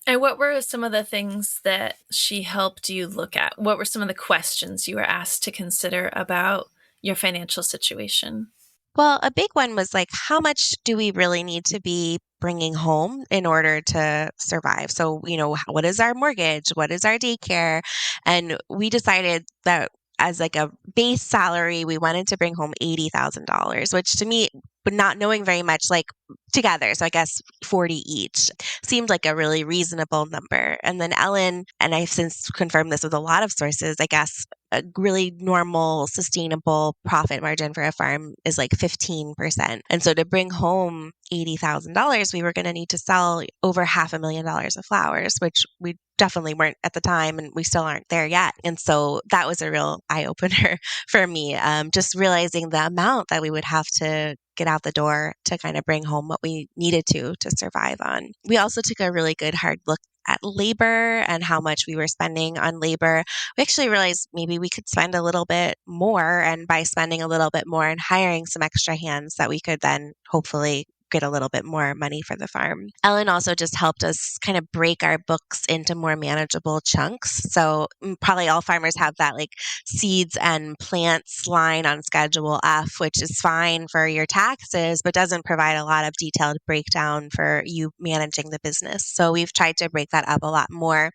And what were some of the things that she helped you look at? What were some of the questions you were asked to consider about your financial situation? Well, a big one was like, how much do we really need to be bringing home in order to survive? So, what is our mortgage? What is our daycare? And we decided that as like a base salary, we wanted to bring home $80,000, which to me, but not knowing very much, like together, so I guess 40 each seemed like a really reasonable number. And then Ellen, and I've since confirmed this with a lot of sources, I guess a really normal, sustainable profit margin for a farm is like 15%. And so to bring home $80,000, we were going to need to sell over $500,000 of flowers, which we definitely weren't at the time, and we still aren't there yet. And so that was a real eye opener for me, just realizing the amount that we would have to get out the door to kind of bring home what we needed to survive on. We also took a really good hard look at labor and how much we were spending on labor. We actually realized maybe we could spend a little bit more, and by spending a little bit more and hiring some extra hands, that we could then hopefully get a little bit more money for the farm. Ellen also just helped us kind of break our books into more manageable chunks. So probably all farmers have that like seeds and plants line on Schedule F, which is fine for your taxes, but doesn't provide a lot of detailed breakdown for you managing the business. So we've tried to break that up a lot more.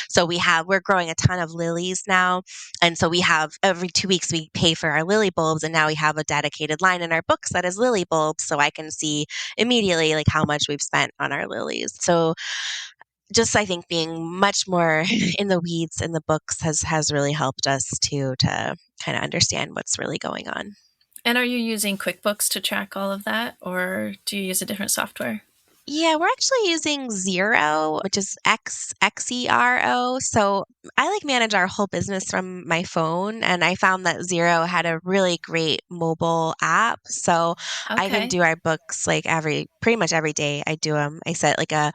So we're growing a ton of lilies now. And so we have every 2 weeks we pay for our lily bulbs, and now we have a dedicated line in our books that is lily bulbs. So I can see immediately like how much we've spent on our lilies. So just I think being much more in the weeds in the books has really helped us to kind of understand what's really going on. And are you using QuickBooks to track all of that, or do you use a different software? Yeah, we're actually using Xero, which is Xero. So I like manage our whole business from my phone, and I found that Xero had a really great mobile app. So I can Okay. do our books like pretty much every day. I do them. I set like a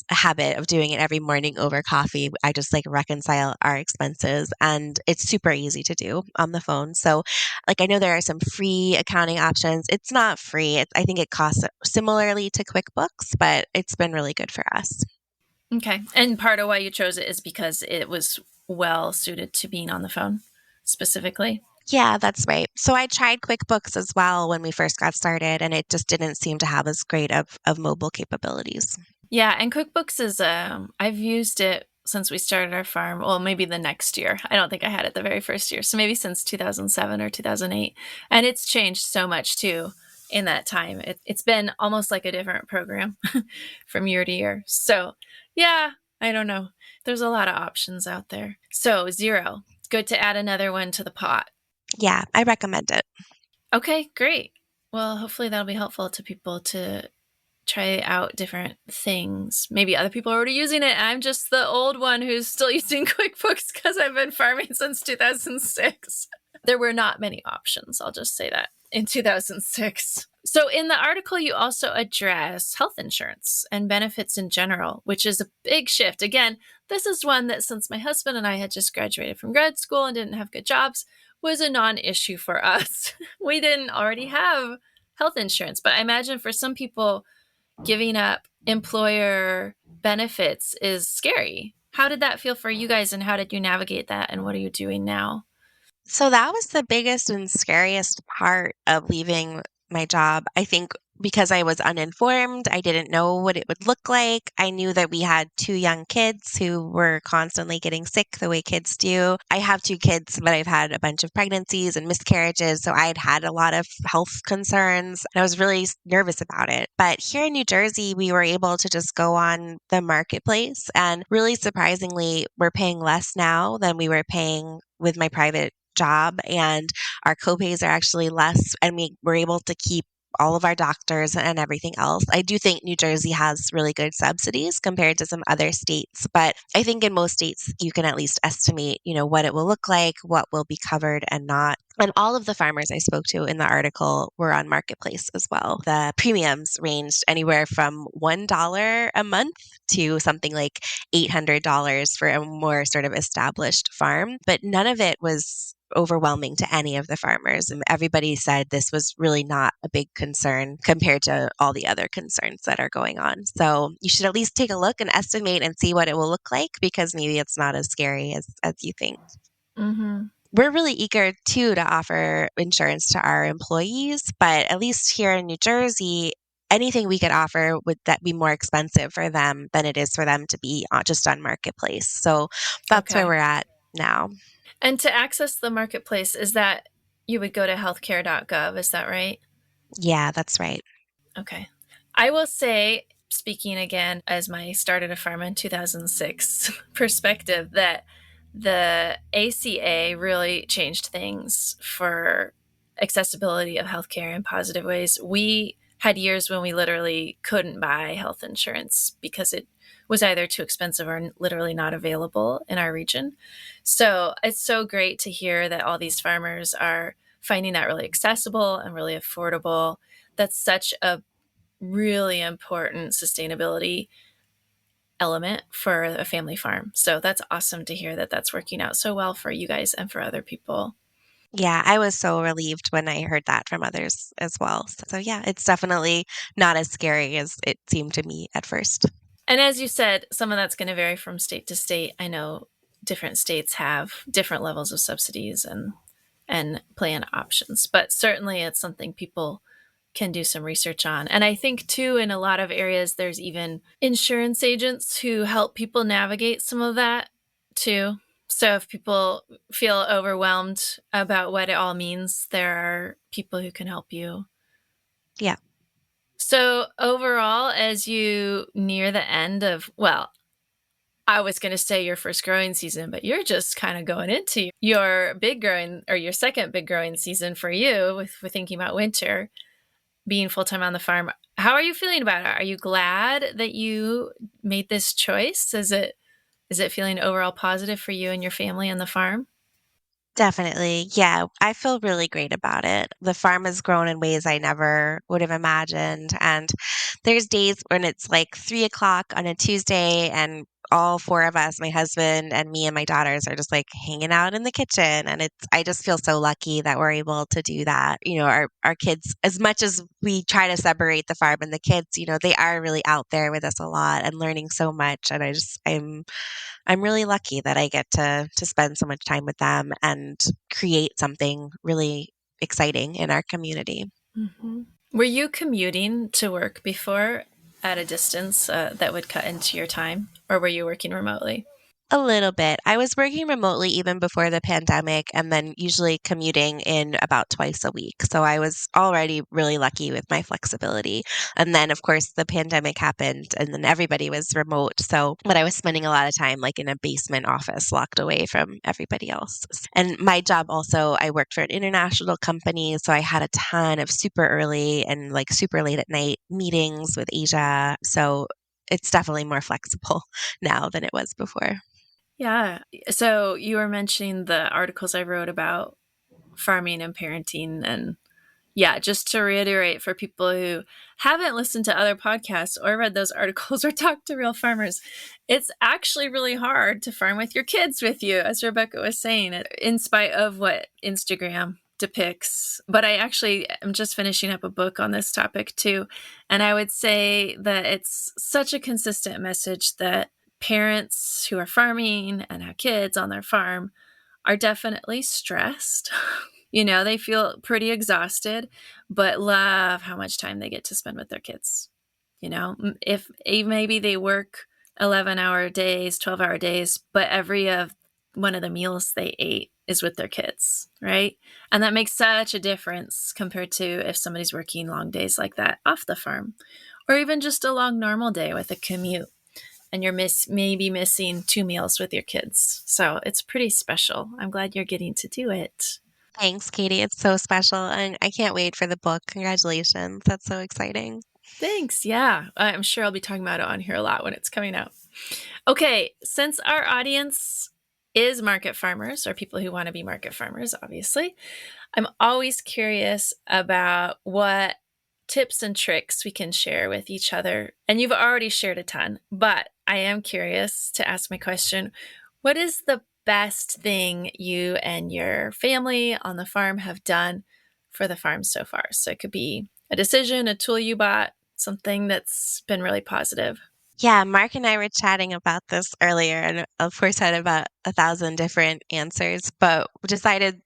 habit of doing it every morning over coffee. I just like reconcile our expenses, and it's super easy to do on the phone. So like I know there are some free accounting options. It's not free. I think it costs similarly to QuickBooks, but it's been really good for us. Okay. And part of why you chose it is because it was well suited to being on the phone specifically. Yeah, that's right. So I tried QuickBooks as well when we first got started, and it just didn't seem to have as great of mobile capabilities. Yeah, and QuickBooks is I've used it since we started our farm. Well, maybe the next year. I don't think I had it the very first year. So maybe since 2007 or 2008. And it's changed so much too in that time. It's been almost like a different program from year to year. So, yeah, I don't know. There's a lot of options out there. So, Xero. It's good to add another one to the pot. Yeah, I recommend it. Okay, great. Well, hopefully that'll be helpful to people to try out different things. Maybe other people are already using it. I'm just the old one who's still using QuickBooks because I've been farming since 2006. There were not many options, I'll just say that, in 2006. So in the article, you also address health insurance and benefits in general, which is a big shift. Again, this is one that since my husband and I had just graduated from grad school and didn't have good jobs, was a non-issue for us. We didn't already have health insurance, but I imagine for some people, giving up employer benefits is scary. How did that feel for you guys, and how did you navigate that, and what are you doing now? So that was the biggest and scariest part of leaving my job. I think because I was uninformed, I didn't know what it would look like. I knew that we had two young kids who were constantly getting sick the way kids do. I have two kids, but I've had a bunch of pregnancies and miscarriages. So I had a lot of health concerns, and I was really nervous about it. But here in New Jersey, we were able to just go on the marketplace. And really surprisingly, we're paying less now than we were paying with my private job, and our copays are actually less, and we were able to keep all of our doctors and everything else. I do think New Jersey has really good subsidies compared to some other states, but I think in most states you can at least estimate, what it will look like, what will be covered and not. And all of the farmers I spoke to in the article were on Marketplace as well. The premiums ranged anywhere from $1 a month to something like $800 for a more sort of established farm, but none of it was overwhelming to any of the farmers. And everybody said this was really not a big concern compared to all the other concerns that are going on. So you should at least take a look and estimate and see what it will look like, because maybe it's not as scary as you think. Mm-hmm. We're really eager too to offer insurance to our employees, but at least here in New Jersey, anything we could offer would that be more expensive for them than it is for them to be just on Marketplace. So that's where Okay. we're at now. And to access the marketplace, is that you would go to healthcare.gov, is that right? Yeah, that's right. Okay. I will say, speaking again as my started a farm in 2006 perspective, that the ACA really changed things for accessibility of healthcare in positive ways. We had years when we literally couldn't buy health insurance because it was either too expensive or literally not available in our region. So it's so great to hear that all these farmers are finding that really accessible and really affordable. That's such a really important sustainability element for a family farm. So that's awesome to hear that that's working out so well for you guys and for other people. Yeah, I was so relieved when I heard that from others as well. So yeah, it's definitely not as scary as it seemed to me at first. And as you said, some of that's going to vary from state to state. I know different states have different levels of subsidies and plan options, but certainly it's something people can do some research on. And I think too, in a lot of areas, there's even insurance agents who help people navigate some of that too. So if people feel overwhelmed about what it all means, there are people who can help you. Yeah. So overall, as you near the end of, well, I was going to say your first growing season, but you're just kind of going into your big growing or your second big growing season for you with thinking about winter, being full time on the farm. How are you feeling about it? Are you glad that you made this choice? Is it feeling overall positive for you and your family and the farm? Definitely. Yeah, I feel really great about it. The farm has grown in ways I never would have imagined. And there's days when it's like 3 o'clock on a Tuesday, and all four of us, my husband and me and my daughters, are just like hanging out in the kitchen. And I just feel so lucky that we're able to do that. Our kids, as much as we try to separate the farm and the kids, they are really out there with us a lot and learning so much. And I'm really lucky that I get to spend so much time with them and create something really exciting in our community. Mm-hmm. Were you commuting to work before at a distance that would cut into your time, or were you working remotely? A little bit. I was working remotely even before the pandemic, and then usually commuting in about twice a week. So I was already really lucky with my flexibility. And then, of course, the pandemic happened and then everybody was remote. But I was spending a lot of time like in a basement office locked away from everybody else. And my job also, I worked for an international company. So I had a ton of super early and like super late at night meetings with Asia. So it's definitely more flexible now than it was before. Yeah. So you were mentioning the articles I wrote about farming and parenting. And yeah, just to reiterate for people who haven't listened to other podcasts or read those articles or talked to real farmers, it's actually really hard to farm with your kids with you, as Rebecca was saying, in spite of what Instagram depicts. But I actually am just finishing up a book on this topic too. And I would say that it's such a consistent message that parents who are farming and have kids on their farm are definitely stressed. They feel pretty exhausted, but love how much time they get to spend with their kids. If maybe they work 11-hour days, 12-hour days, but every of one of the meals they ate is with their kids, right? And that makes such a difference compared to if somebody's working long days like that off the farm, or even just a long normal day with a commute and you're maybe missing 2 meals with your kids. So it's pretty special. I'm glad you're getting to do it. Thanks, Katie. It's so special, and I can't wait for the book. Congratulations. That's so exciting. Thanks. Yeah. I'm sure I'll be talking about it on here a lot when it's coming out. Okay. Since our audience is market farmers or people who want to be market farmers, obviously, I'm always curious about what tips and tricks we can share with each other. And you've already shared a ton, but I am curious to ask my question. What is the best thing you and your family on the farm have done for the farm so far? So it could be a decision, a tool you bought, something that's been really positive. Yeah, Mark and I were chatting about this earlier, and of course had about 1,000 different answers, but we decided,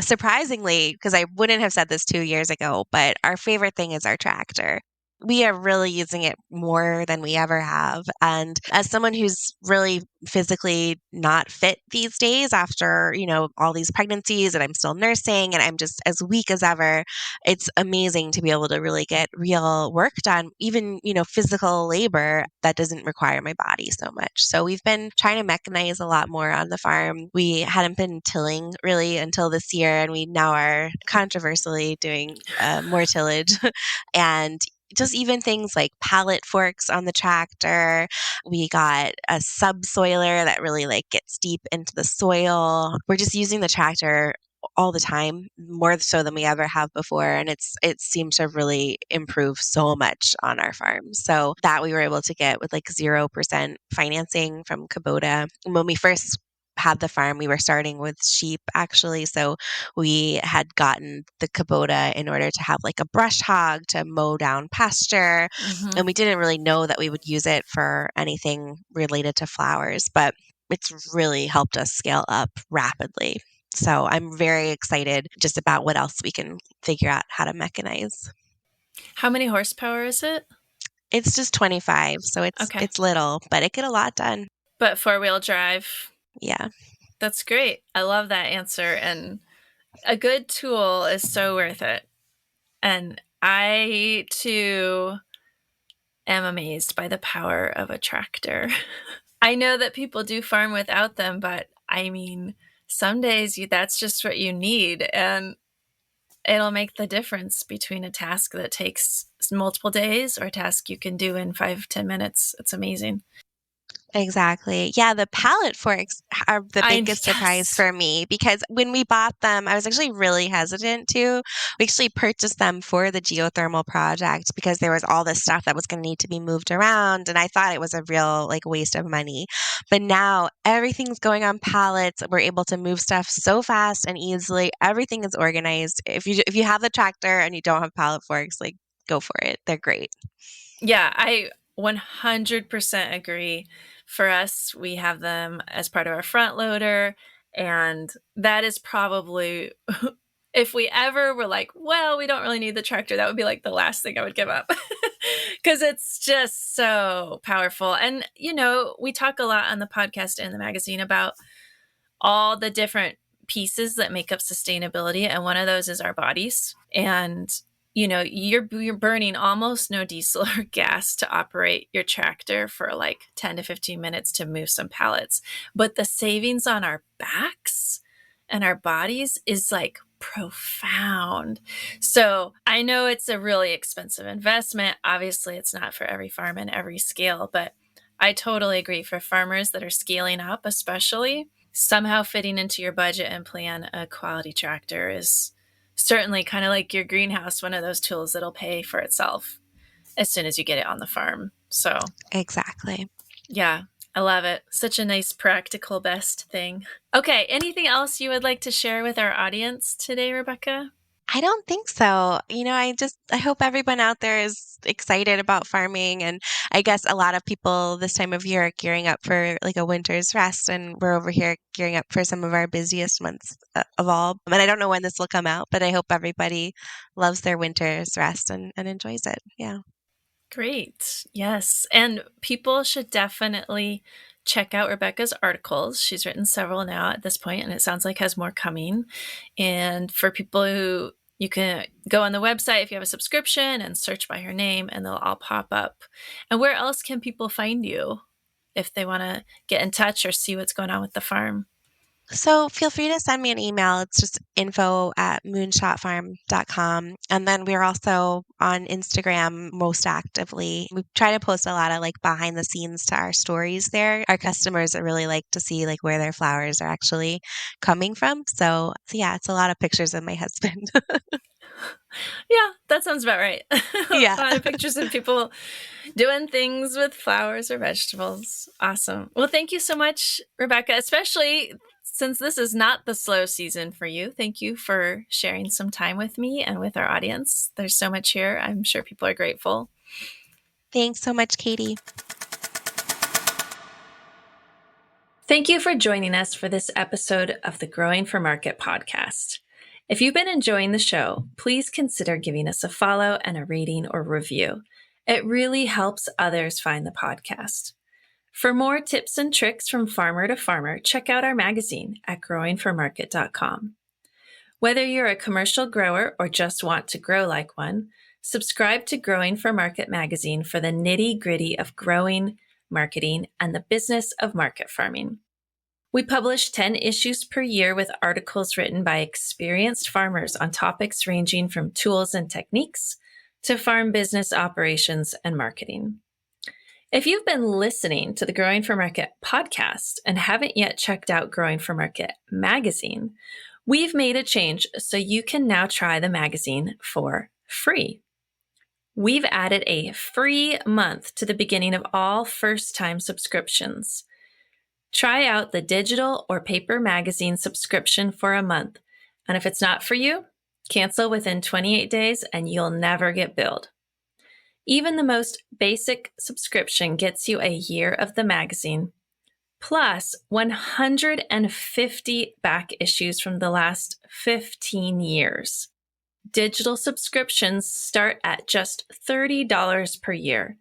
surprisingly, because I wouldn't have said this 2 years ago, but our favorite thing is our tractor. We are really using it more than we ever have. And as someone who's really physically not fit these days after, all these pregnancies and I'm still nursing and I'm just as weak as ever, it's amazing to be able to really get real work done, even, physical labor that doesn't require my body so much. So we've been trying to mechanize a lot more on the farm. We hadn't been tilling really until this year, and we now are controversially doing more tillage. And just even things like pallet forks on the tractor. We got a subsoiler that really like gets deep into the soil. We're just using the tractor all the time, more so than we ever have before, and it seems to really improve so much on our farm. So that we were able to get with like 0% financing from Kubota. When we first had the farm, we were starting with sheep actually, so we had gotten the Kubota in order to have like a brush hog to mow down pasture, Mm-hmm. and we didn't really know that we would use it for anything related to flowers, but it's really helped us scale up rapidly. So I'm very excited just about what else we can figure out how to mechanize. How many horsepower is it? It's just 25, so it's Okay. it's little, but it get a lot done. But four-wheel drive. Yeah. That's great. I love that answer. And a good tool is so worth it. And I too am amazed by the power of a tractor. I know that people do farm without them, but I mean, some days that's just what you need. And it'll make the difference between a task that takes multiple days or a task you can do in 5-10 minutes. It's amazing. Exactly. Yeah, the pallet forks are the biggest surprise Yes. for me because when we bought them, I was actually really hesitant to. We actually purchased them for the geothermal project because there was all this stuff that was going to need to be moved around, and I thought it was a real like waste of money. But now everything's going on pallets. We're able to move stuff so fast and easily. Everything is organized. If you have the tractor and you don't have pallet forks, like go for it. They're great. Yeah, I 100% agree. For us, we have them as part of our front loader. And that is probably, if we ever were like, well, we don't really need the tractor, that would be like the last thing I would give up because it's just so powerful. And, we talk a lot on the podcast and the magazine about all the different pieces that make up sustainability, and one of those is our bodies. And you're burning almost no diesel or gas to operate your tractor for like 10 to 15 minutes to move some pallets, but the savings on our backs and our bodies is like profound. So I know it's a really expensive investment. Obviously, it's not for every farm and every scale, but I totally agree. For farmers that are scaling up, especially, somehow fitting into your budget and plan a quality tractor is certainly kind of like your greenhouse, one of those tools that'll pay for itself as soon as you get it on the farm. So, Exactly. yeah, I love it. Such a nice, practical, best thing. Okay, anything else you would like to share with our audience today, Rebecca? I don't think so. I hope everyone out there is excited about farming. And I guess a lot of people this time of year are gearing up for like a winter's rest. And we're over here gearing up for some of our busiest months of all. And I don't know when this will come out, but I hope everybody loves their winter's rest and enjoys it. Yeah. Great. Yes. And people should definitely check out Rebecca's articles. She's written several now at this point, and it sounds like has more coming. And for people who you can go on the website if you have a subscription and search by her name, and they'll all pop up. And where else can people find you if they want to get in touch or see what's going on with the farm? So feel free to send me an email. It's just info@moonshotfarm.com. And then we're also on Instagram most actively. We try to post a lot of like behind the scenes to our stories there. Our customers really like to see like where their flowers are actually coming from. So yeah, it's a lot of pictures of my husband. Yeah, that sounds about right. A Yeah. lot of pictures of people doing things with flowers or vegetables. Awesome. Well, thank you so much, Rebecca, especially since this is not the slow season for you. Thank you for sharing some time with me and with our audience. There's so much here. I'm sure people are grateful. Thanks so much, Katie. Thank you for joining us for this episode of the Growing for Market podcast. If you've been enjoying the show, please consider giving us a follow and a rating or review. It really helps others find the podcast. For more tips and tricks from farmer to farmer, check out our magazine at growingformarket.com. Whether you're a commercial grower or just want to grow like one, subscribe to Growing for Market magazine for the nitty-gritty of growing, marketing, and the business of market farming. We publish 10 issues per year with articles written by experienced farmers on topics ranging from tools and techniques to farm business operations and marketing. If you've been listening to the Growing for Market podcast and haven't yet checked out Growing for Market magazine, we've made a change so you can now try the magazine for free. We've added a free month to the beginning of all first-time subscriptions. Try out the digital or paper magazine subscription for a month, and if it's not for you, cancel within 28 days and you'll never get billed. Even the most basic subscription gets you a year of the magazine, plus 150 back issues from the last 15 years. Digital subscriptions start at just $30 per year.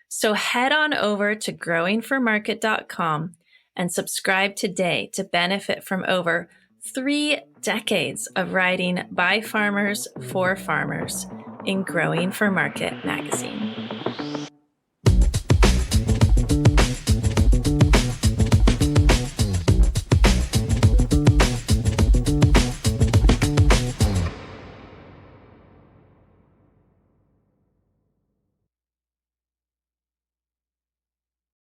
So head on over to growingformarket.com and subscribe today to benefit from over 3 decades of writing by farmers for farmers in Growing for Market magazine.